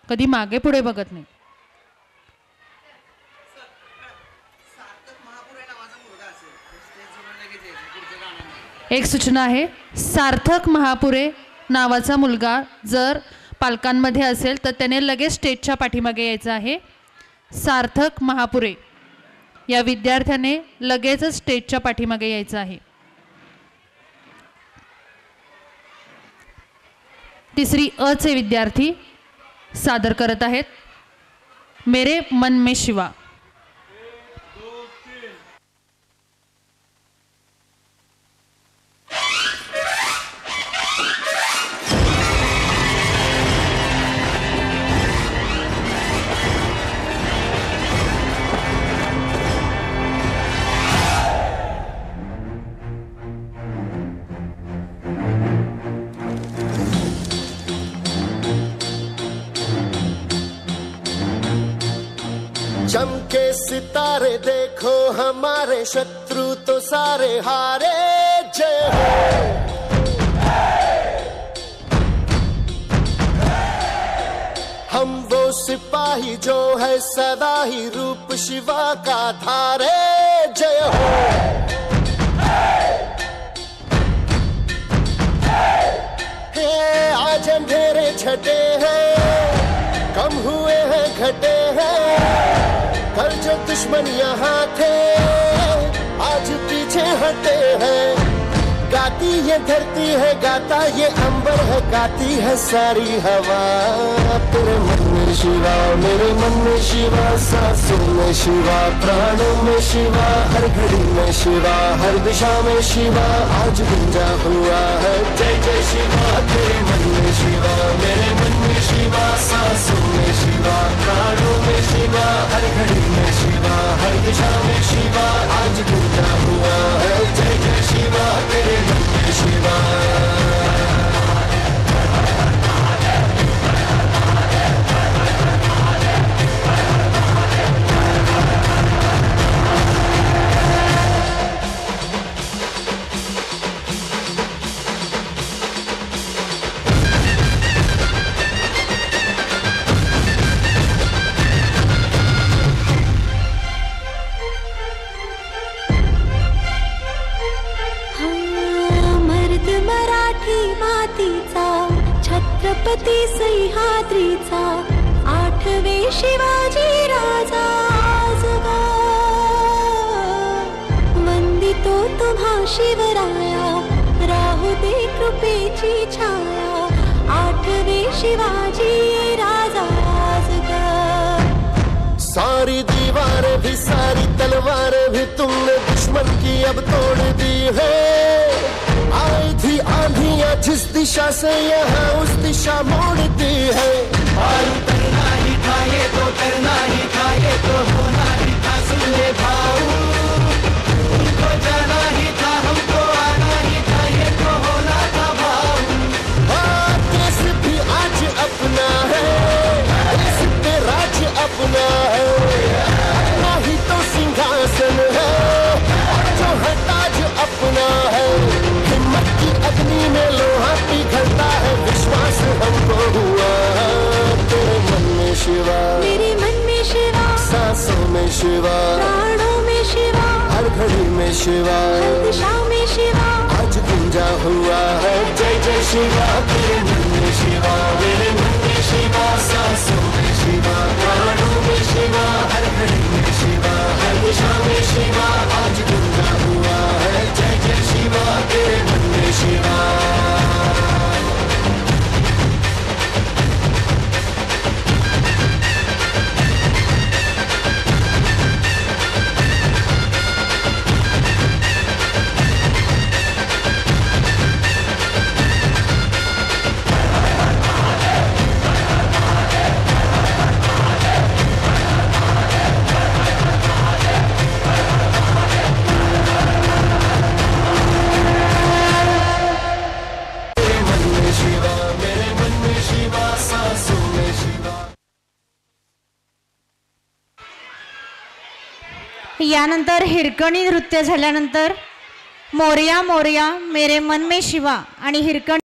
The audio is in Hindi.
कधी मागे पुढे बघत नाही। एक सूचना आहे, सार्थक महापुरे नावाचा मुलगा जर पालकांमध्ये असेल तर त्याने लगेच स्टेजच्या पाठीमागे यायचं आहे। सार्थक महापुरे या विद्यार्थ्याने लगेच स्टेजच्या पाठीमागे यायचं आहे। तिसरी अ चे विद्यार्थी सादर करत आहेत मेरे मन में शिवा। चमके सितारे देखो हमारे शत्रु तो सारे हारे जय हो। हम वो सिपाही जो है सदा ही रूप शिवा का धारे जय हो। हे आज अंधेरे छटे हैं कम हुए हैं घटे हैं कल जो दुश्मन यहाँ थे आज पीछे हटे हैं। गाती ये धरती है गाता ये अंबर है गाती है सारी हवा। तेरे मन में शिवा मेरे मन में शिवा सांसों में शिवा प्राणों में शिवा हर घड़ी में शिवा हर दिशा में शिवा आज गुंजा हुआ है जय जय शिवा। तेरे मन में शिवा मेरे मन में शिवा सांसों में शिवा प्राणों में शिवा हर घड़ी में शिवा हर दिशा में शिवा आज गुंजा हुआ है जय जय शिवा। तेरे मन में शिवा छत्रपती सह्याद्रीचा आठवे शिवाजी राजा आजगा वंदितो तुम्हा शिवराया राहू दे कृपेची छाया आठवे शिवाजी राजा आजगा। सारी दीवारें भी सारी तलवारें भी तुमने दुश्मन की अब तोड़ दी है। आई थी आंधियां जिस दिशा से यहाँ उस दिशा मोड़ती है। और उतरना ही था ये तो करना ही था ये तो होना ही था सुन ले भाऊ। उनको जाना ही था हमको आना ही था ये तो होना था भाऊ। हाँ देश भी आज अपना है देश पे राज अपना है अपना ही तो सिंहासन है जो है ताज अपना है। अग्नि में लोहा पिघलता है विश्वास हमको हुआ। तेरे मन में शिवा मेरे मन में शिवा सांसों में शिवा प्राणों में शिवा हर घड़ी में शिवा हर दिशा में शिवा आज गुंजा हुआ है जय जय शिवा। तेरे मन में शिवा मेरे मन में शिवा सांसों में शिवा प्राणों में शिवा हर घड़ी में शिवा हर दिशा में शिवा आज गुंजा हुआ है जय जय शिवा। तेरे मन में शिवा यानंतर हिरकणी नृत्य झाल्यानंतर मोरया मोरया मेरे मन में शिवा आणि हिरकणी